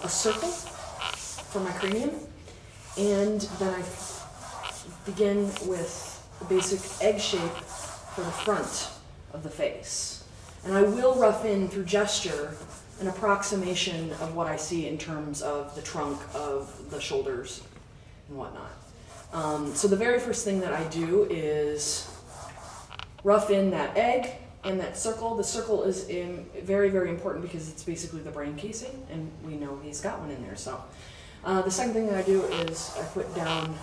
a circle for my cranium, and then I begin with a basic egg shape for the front of the face. And I will rough in through gesture an approximation of what I see in terms of the trunk of the shoulders and whatnot. So the very first thing that I do is rough in that egg and that circle. The circle is very, very important because it's basically the brain casing, and we know he's got one in there. So the second thing that I do is I put down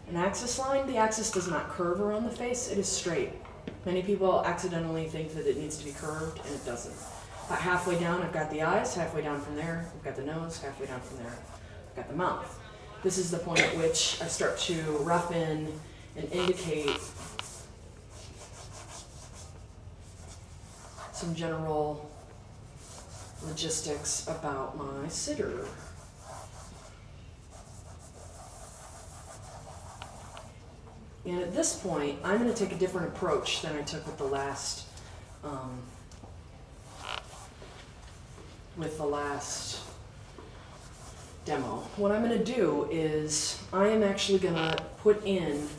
an axis line. The axis does not curve around the face, it is straight. Many people accidentally think that it needs to be curved, and it doesn't. About halfway down, I've got the eyes, halfway down from there, I've got the nose, halfway down from there, I've got the mouth. This is the point at which I start to rough in and indicate some general logistics about my sitter. And at this point, I'm going to take a different approach than I took with the last demo. What I'm going to do is I am actually going to put in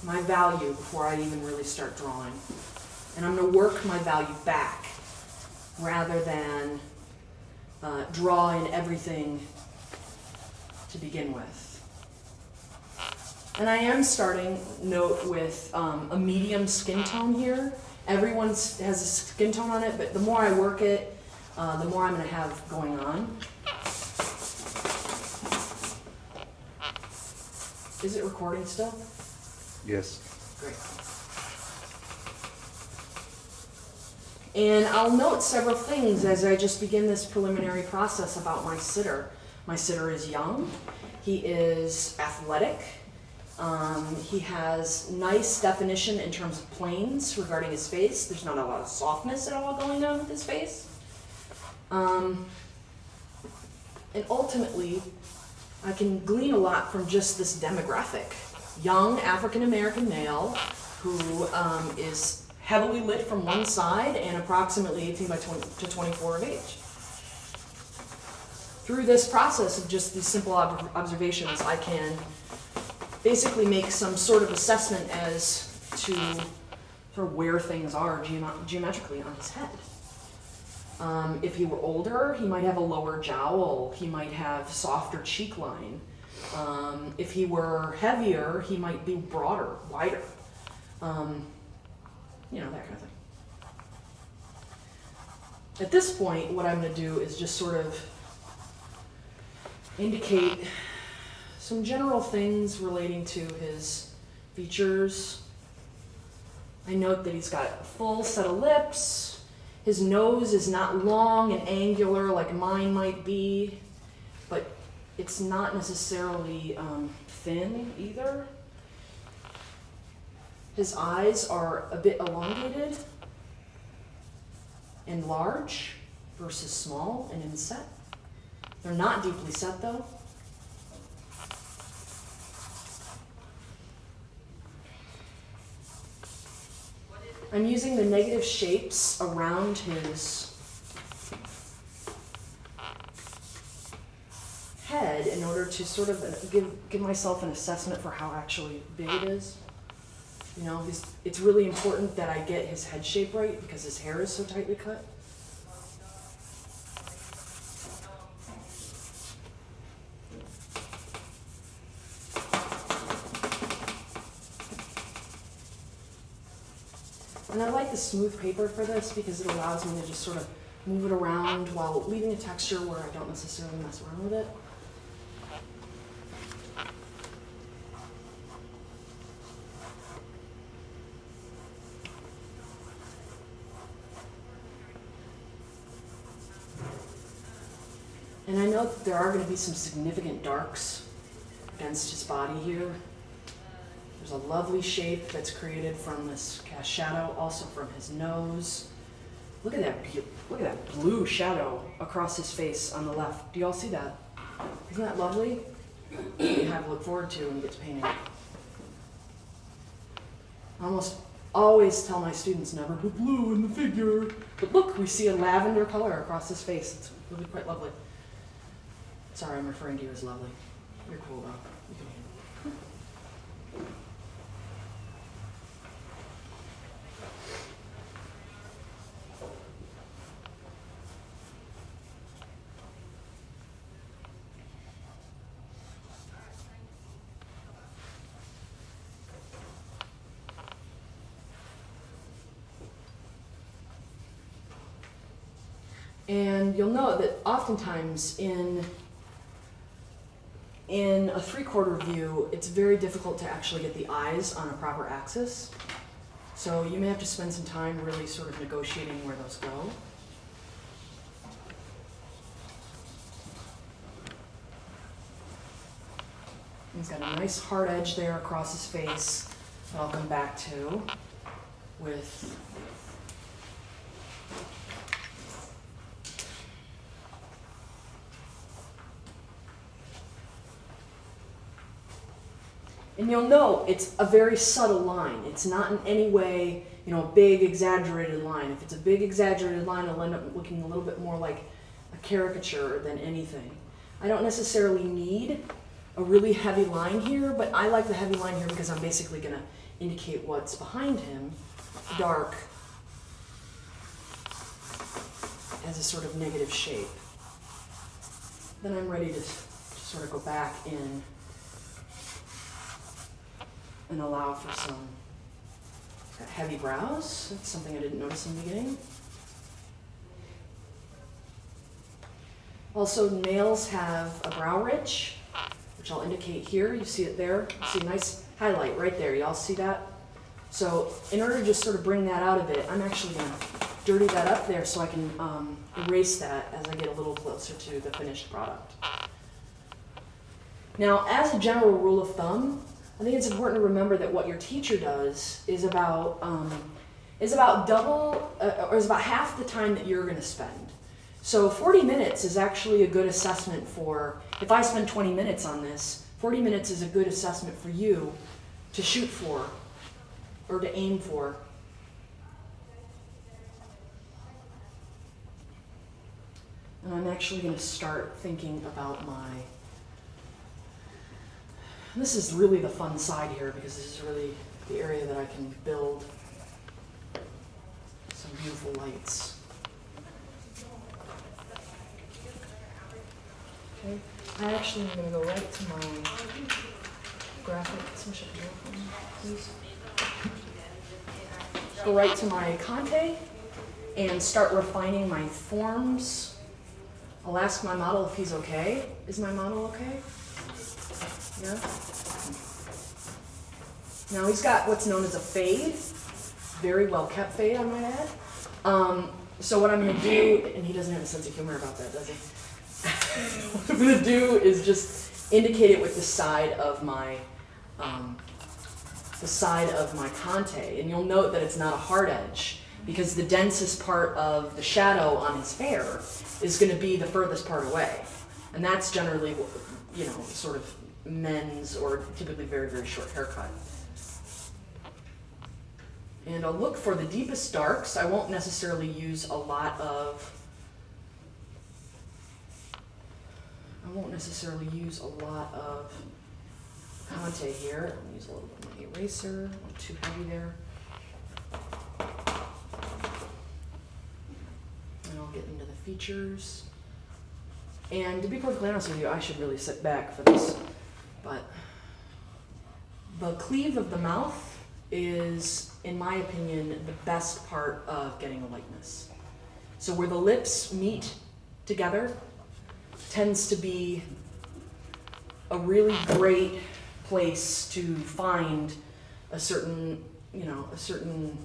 my value before I even really start drawing. And I'm going to work my value back rather than draw in everything to begin with. And I am starting, note, with a medium skin tone here. Everyone has a skin tone on it, but the more I work it, the more I'm going to have going on. Is it recording still? Yes. Great. And I'll note several things as I just begin this preliminary process about my sitter. My sitter is young. He is athletic. He has nice definition in terms of planes regarding his face. There's not a lot of softness at all going on with his face. And ultimately, I can glean a lot from just this demographic. Young African-American male who is heavily lit from one side and approximately 18 to 24 of age. Through this process of just these simple observations, I can basically make some sort of assessment as to sort of where things are geometrically on his head. If he were older, he might have a lower jowl, he might have softer cheek line. If he were heavier, he might be broader, wider. You know, that kind of thing. At this point, what I'm going to do is just sort of indicate some general things relating to his features. I note that he's got a full set of lips. His nose is not long and angular like mine might be, but it's not necessarily thin either. His eyes are a bit elongated and large versus small and inset. They're not deeply set though. I'm using the negative shapes around his head in order to sort of give myself an assessment for how actually big it is. You know, it's really important that I get his head shape right because his hair is so tightly cut. And I like the smooth paper for this because it allows me to just sort of move it around while leaving a texture where I don't necessarily mess around with it. And I know that there are going to be some significant darks against his body here. There's a lovely shape that's created from this cast shadow, also from his nose. Look at that blue shadow across his face on the left. Do y'all see that? Isn't that lovely? You have to look forward to when you get to painting it. Almost always tell my students never put blue in the figure. But look, we see a lavender color across his face. It's really quite lovely. Sorry, I'm referring to you as lovely. You're cool though. You can handle it. And you'll note that oftentimes in a 3/4 view, it's very difficult to actually get the eyes on a proper axis. So you may have to spend some time really sort of negotiating where those go. He's got a nice hard edge there across his face that I'll come back to with and you'll know it's a very subtle line. It's not in any way, you know, a big exaggerated line. If it's a big exaggerated line, it'll end up looking a little bit more like a caricature than anything. I don't necessarily need a really heavy line here, but I like the heavy line here because I'm basically going to indicate what's behind him, dark, as a sort of negative shape. Then I'm ready to sort of go back in and allow for some heavy brows. That's something I didn't notice in the beginning. Also, males have a brow ridge, which I'll indicate here. You see it there. You see a nice highlight right there. You all see that? So in order to just sort of bring that out of it, I'm actually going to dirty that up there so I can erase that as I get a little closer to the finished product. Now, as a general rule of thumb, I think it's important to remember that what your teacher does is about double, or is about half the time that you're going to spend. So 40 minutes is actually a good assessment for, if I spend 20 minutes on this, 40 minutes is a good assessment for you to shoot for, or to aim for. And I'm actually going to start thinking about this is really the fun side here, because this is really the area that I can build some beautiful lights. Okay, I actually am going to go right to my graphic. Switch it here for me, please. Go right to my Conte and start refining my forms. I'll ask my model if he's okay. Is my model okay? Yeah. Now he's got what's known as a fade, very well kept fade, I might add. So what I'm going to do, and he doesn't have a sense of humor about that, does he? What I'm going to do is just indicate it with the side of my Conte, and you'll note that it's not a hard edge, because the densest part of the shadow on his hair is going to be the furthest part away, and that's generally, you know, sort of men's or typically very, very short haircut. And I'll look for the deepest darks. I won't necessarily use a lot of Conte here. I'll use a little bit of my eraser, not too heavy there. And I'll get into the features. And to be perfectly honest with you, I should really sit back for this. But the cleave of the mouth is, in my opinion, the best part of getting a likeness. So where the lips meet together tends to be a really great place to find a certain, you know, a certain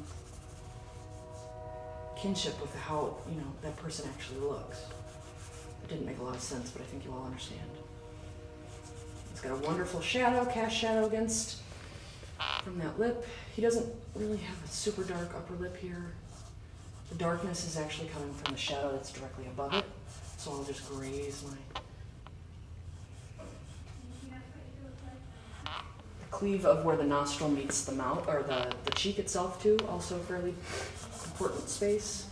kinship with how, you know, that person actually looks. It didn't make a lot of sense, but I think you all understand. It's got a wonderful shadow, cast shadow against from that lip. He doesn't really have a super dark upper lip here. The darkness is actually coming from the shadow that's directly above it. So I'll just graze my... The cleave of where the nostril meets the mouth, or the cheek itself too, also a fairly important space.